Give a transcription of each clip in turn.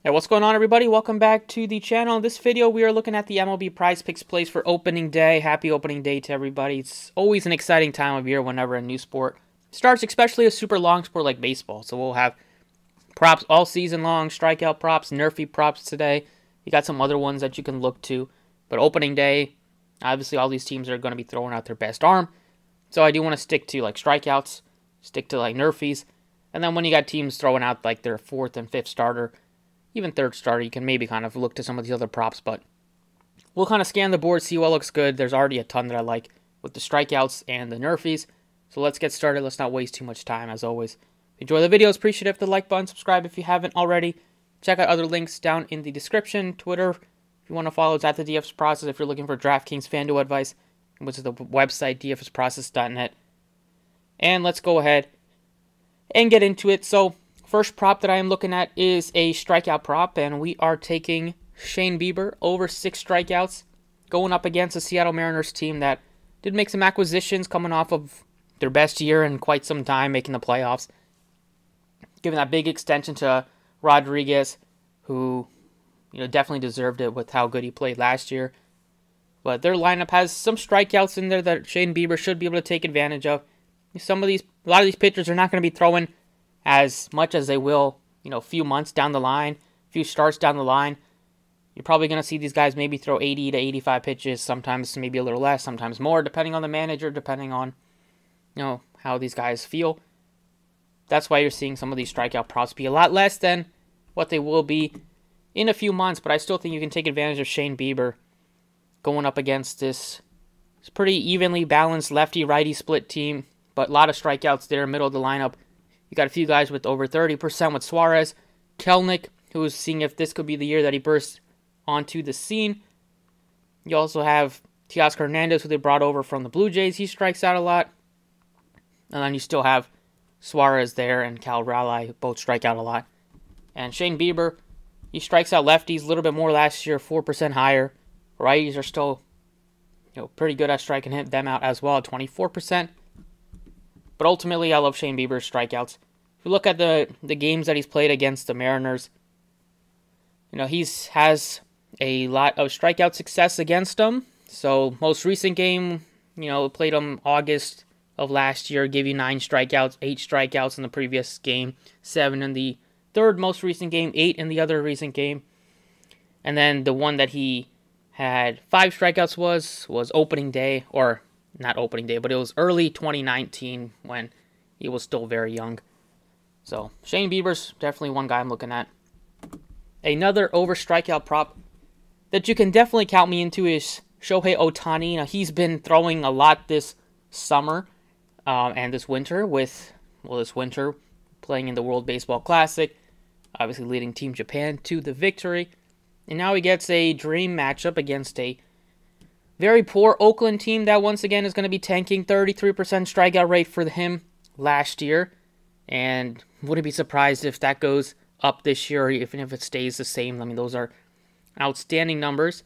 Hey, what's going on, everybody? Welcome back to the channel. In this video, we are looking at the MLB Prizepicks plays for opening day. Happy opening day to everybody. It's always an exciting time of year whenever a new sport starts, especially a super long sport like baseball. So we'll have props all season long, strikeout props, nerfy props today. You got some other ones that you can look to. But opening day, obviously all these teams are going to be throwing out their best arm. So I do want to stick to like strikeouts, stick to like nerfies. And then when you got teams throwing out like their fourth and fifth starter, even third starter, you can maybe kind of look to some of these other props, but we'll kind of scan the board, see what looks good. There's already a ton that I like with the strikeouts and the nerfies. So let's get started. Let's not waste too much time, as always. Enjoy the videos. Appreciate it. Hit the like button. Subscribe if you haven't already. Check out other links down in the description. Twitter, if you want to follow, it's at the DFS Process. If you're looking for DraftKings FanDuel advice, which is the website, dfsprocess.net. And let's go ahead and get into it. So first prop that I am looking at is a strikeout prop, and we are taking Shohei Bieber over 6 strikeouts, going up against a Seattle Mariners team that did make some acquisitions coming off of their best year in quite some time, making the playoffs. Giving that big extension to Rodriguez, who definitely deserved it with how good he played last year. But their lineup has some strikeouts in there that Shohei Bieber should be able to take advantage of. A lot of these pitchers are not going to be throwing as much as they will, a few months down the line, a few starts down the line. You're probably going to see these guys maybe throw 80 to 85 pitches, sometimes maybe a little less, sometimes more, depending on the manager, depending on, how these guys feel. That's why you're seeing some of these strikeout props be a lot less than what they will be in a few months, but I still think you can take advantage of Shohei Bieber going up against this pretty evenly balanced lefty-righty split team, but a lot of strikeouts there, middle of the lineup. You got a few guys with over 30% with Suarez, Kelnick, who is seeing if this could be the year that he bursts onto the scene. You also have Teoscar Hernandez, who they brought over from the Blue Jays. He strikes out a lot. And then you still have Suarez there and Cal Raleigh, who both strike out a lot. And Shohei Bieber, he strikes out lefties a little bit more last year, 4% higher. Righties are still pretty good at striking them out as well, 24%. But ultimately, I love Shohei Bieber's strikeouts. If you look at the games that he's played against the Mariners, he has a lot of strikeout success against them. So most recent game, played him August of last year, gave you 9 strikeouts, 8 strikeouts in the previous game, 7 in the third most recent game, 8 in the other recent game. And then the one that he had 5 strikeouts was opening day, or not opening day, but it was early 2019 when he was still very young. So Shohei Bieber's definitely one guy I'm looking at. Another over strikeout prop that you can definitely count me into is Shohei Otani. Now, he's been throwing a lot this summer and this winter playing in the World Baseball Classic, obviously leading Team Japan to the victory. And now he gets a dream matchup against a very poor Oakland team that once again is going to be tanking. 33% strikeout rate for him last year. And wouldn't be surprised if that goes up this year, or even if it stays the same. I mean, those are outstanding numbers.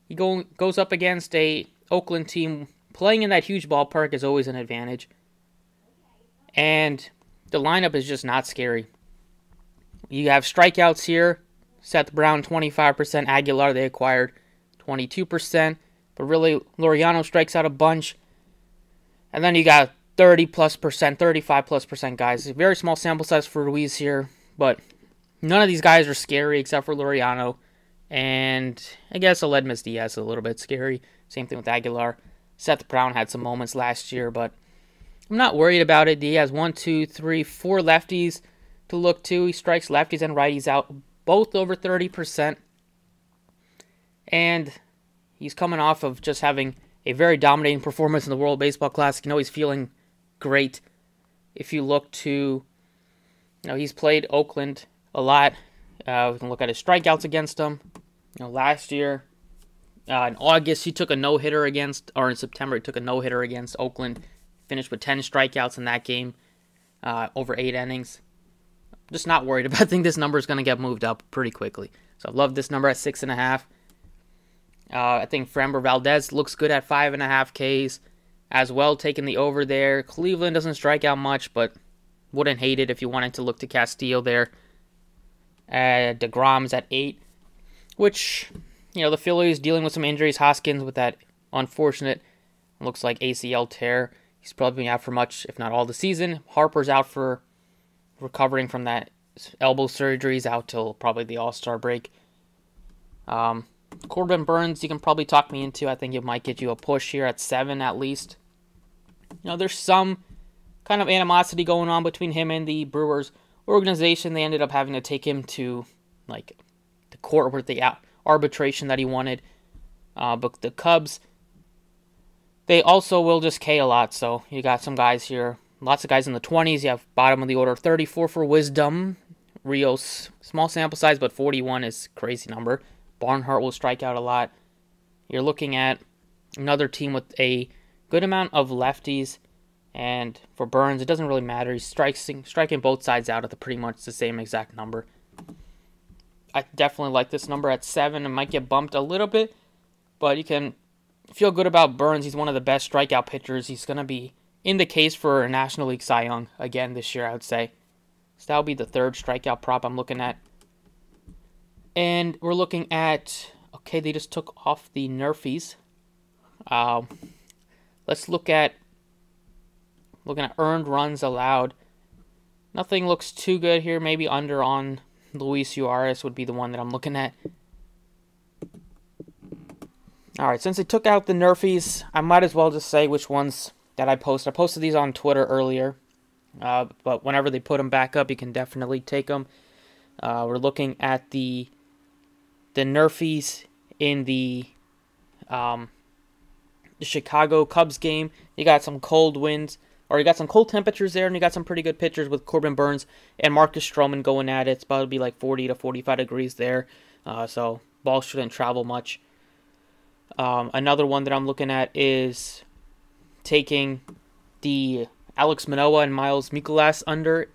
He goes up against a Oakland team. Playing in that huge ballpark is always an advantage. And the lineup is just not scary. You have strikeouts here. Seth Brown, 25%. Aguilar, they acquired 22%. But really, Laureano strikes out a bunch. And then you got 30+%, 35+% guys. A very small sample size for Ruiz here. But none of these guys are scary except for Laureano. And I guess Aledmys Diaz is a little bit scary. Same thing with Aguilar. Seth Brown had some moments last year, but I'm not worried about it. He has 4 lefties to look to. He strikes lefties and righties out, both over 30%. And he's coming off of just having a very dominating performance in the World Baseball Classic. He's feeling great. If you look to, he's played Oakland a lot. We can look at his strikeouts against them. Last year, in August, he took a no-hitter in September, he took a no-hitter against Oakland. Finished with 10 strikeouts in that game, over 8 innings. Just not worried about it. I think this number is going to get moved up pretty quickly. So I love this number at 6.5. I think Framber Valdez looks good at 5.5 Ks as well, taking the over there. Cleveland doesn't strike out much, but wouldn't hate it if you wanted to look to Castillo there. DeGrom's at 8, which, the Phillies dealing with some injuries. Hoskins with that unfortunate, looks like ACL tear. He's probably been out for much, if not all the season. Harper's out for recovering from that elbow surgery. He's out till probably the All-Star break. Corbin Burns, you can probably talk me into. I think it might get you a push here at 7 at least. There's some kind of animosity going on between him and the Brewers organization. They ended up having to take him to the court with the arbitration that he wanted. But the Cubs, they also will just K a lot. So you got some guys here, lots of guys in the 20s. You have bottom of the order 34 for Wisdom. Rios, small sample size, but 41 is a crazy number. Barnhart will strike out a lot. You're looking at another team with a good amount of lefties. And for Burns, it doesn't really matter. He's striking both sides out at pretty much the same exact number. I definitely like this number at 7. It might get bumped a little bit, but you can feel good about Burns. He's one of the best strikeout pitchers. He's going to be in the case for a National League Cy Young again this year, I would say. So that'll be the third strikeout prop I'm looking at. And we're looking at, okay, they just took off the Nerfies. Let's look at earned runs allowed. Nothing looks too good here. Maybe under on Luis Suarez would be the one that I'm looking at. Alright, since they took out the Nerfies, I might as well just say which ones that I post. I posted these on Twitter earlier. But whenever they put them back up, you can definitely take them. We're looking at the Nerfies in the Chicago Cubs game. You got some cold winds, or you got some cold temperatures there, and you got some pretty good pitchers with Corbin Burns and Marcus Stroman going at it. It's about to be like 40 to 45 degrees there, so ball shouldn't travel much. Another one that I'm looking at is taking the Alex Manoah and Miles Mikolas under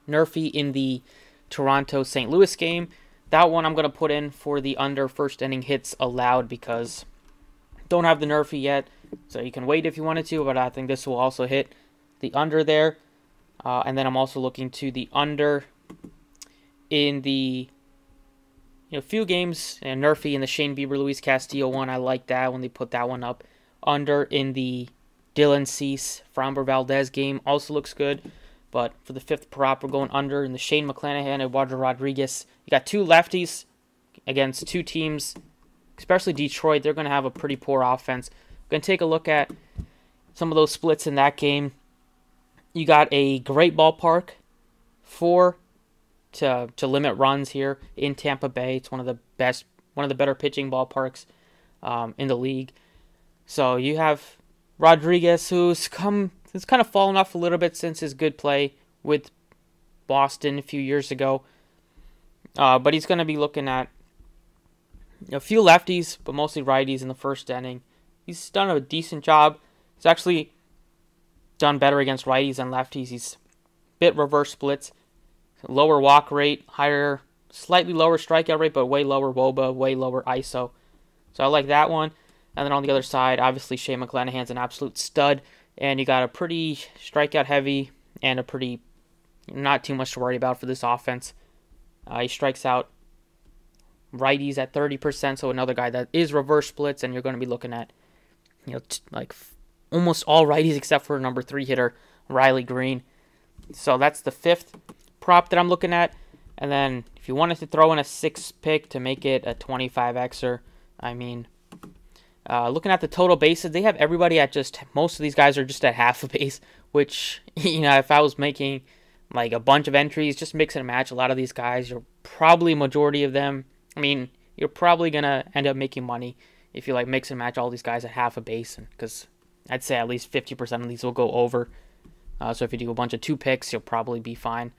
Nerfy in the Toronto-St. Louis game. That one I'm going to put in for the under first inning hits allowed because don't have the Nerfy yet, so you can wait if you wanted to, but I think this will also hit the under there. And then I'm also looking to the under in the few games, and Nerfy in the Shane Bieber, Luis Castillo one. I like that when they put that one up. Under in the Dylan Cease, Framber Valdez game also looks good. But for the fifth prop, we're going under in the Shane McClanahan, Eduardo Rodriguez. You got two lefties against two teams, especially Detroit. They're going to have a pretty poor offense. We're going to take a look at some of those splits in that game. You got a great ballpark to limit runs here in Tampa Bay. It's one of the better pitching ballparks in the league. So you have Rodriguez, who's kind of fallen off a little bit since his good play with Boston a few years ago. But he's going to be looking at a few lefties, but mostly righties in the first inning. He's done a decent job. He's actually done better against righties than lefties. He's a bit reverse splits. Lower walk rate, slightly lower strikeout rate, but way lower WOBA, way lower ISO. So I like that one. And then on the other side, obviously Shane McClanahan's an absolute stud. And you got a pretty strikeout heavy and a pretty not too much to worry about for this offense. He strikes out righties at 30%, so another guy that is reverse splits, and you're going to be looking at almost all righties except for number 3 hitter Riley Green. So that's the fifth prop that I'm looking at. And then if you wanted to throw in a 6th pick to make it a 25xer, looking at the total bases, they have everybody at most of these guys are just at half a base, which, if I was making like a bunch of entries, just mix and match a lot of these guys, you're probably majority of them. You're probably going to end up making money if you mix and match all these guys at half a base, because I'd say at least 50% of these will go over. So if you do a bunch of 2 picks, you'll probably be fine.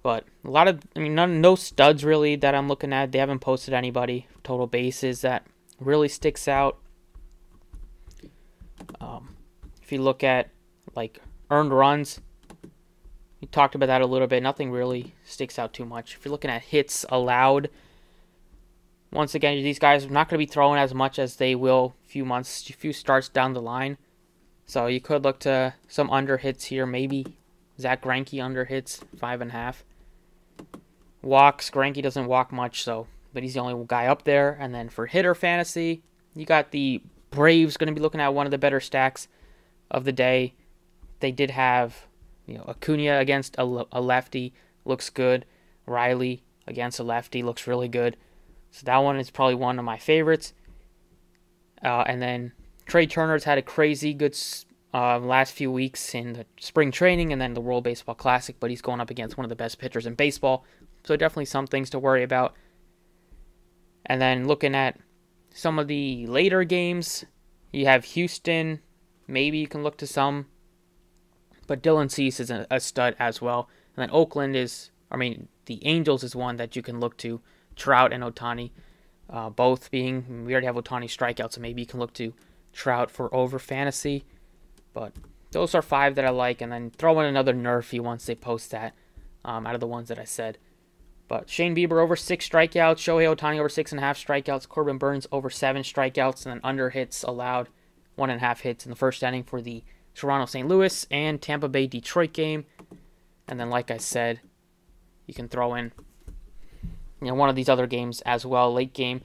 But a lot of, no studs really that I'm looking at. They haven't posted anybody total bases that really sticks out. If you look at earned runs, we talked about that a little bit. Nothing really sticks out too much. If you're looking at hits allowed, once again, these guys are not going to be throwing as much as they will a few starts down the line. So you could look to some under hits here, maybe Zach Greinke under hits 5.5. Walks, Greinke doesn't walk much, but he's the only guy up there. And then for hitter fantasy, you got the Braves going to be looking at one of the better stacks of the day. They did have, Acuna against a lefty, looks good. Riley against a lefty, looks really good. So that one is probably one of my favorites. And then Trey Turner's had a crazy good last few weeks in the spring training and then the World Baseball Classic, but he's going up against one of the best pitchers in baseball. So definitely some things to worry about. And then looking at some of the later games, you have Houston. Maybe you can look to some. But Dylan Cease is a stud as well. And then Oakland the Angels is one that you can look to. Trout and Otani. Both being, we already have Otani strikeout, so maybe you can look to Trout for over fantasy. But those are 5 that I like. And then throw in another Nerfy once they post that out of the ones that I said. But Shane Bieber over 6 strikeouts. Shohei Otani over 6.5 strikeouts. Corbin Burns over 7 strikeouts. And then under hits allowed 1.5 hits in the first inning for the Toronto St. Louis and Tampa Bay Detroit game. And then, like I said, you can throw in one of these other games as well, late game.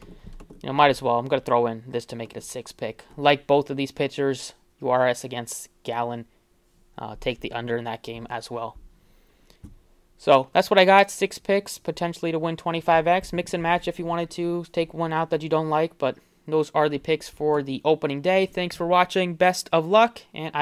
Might as well. I'm going to throw in this to make it a 6 pick. Like both of these pitchers, Juarez against Gallen, take the under in that game as well. So that's what I got. 6 picks, potentially to win 25x. Mix and match if you wanted to. Take one out that you don't like, but those are the picks for the opening day. Thanks for watching. Best of luck, and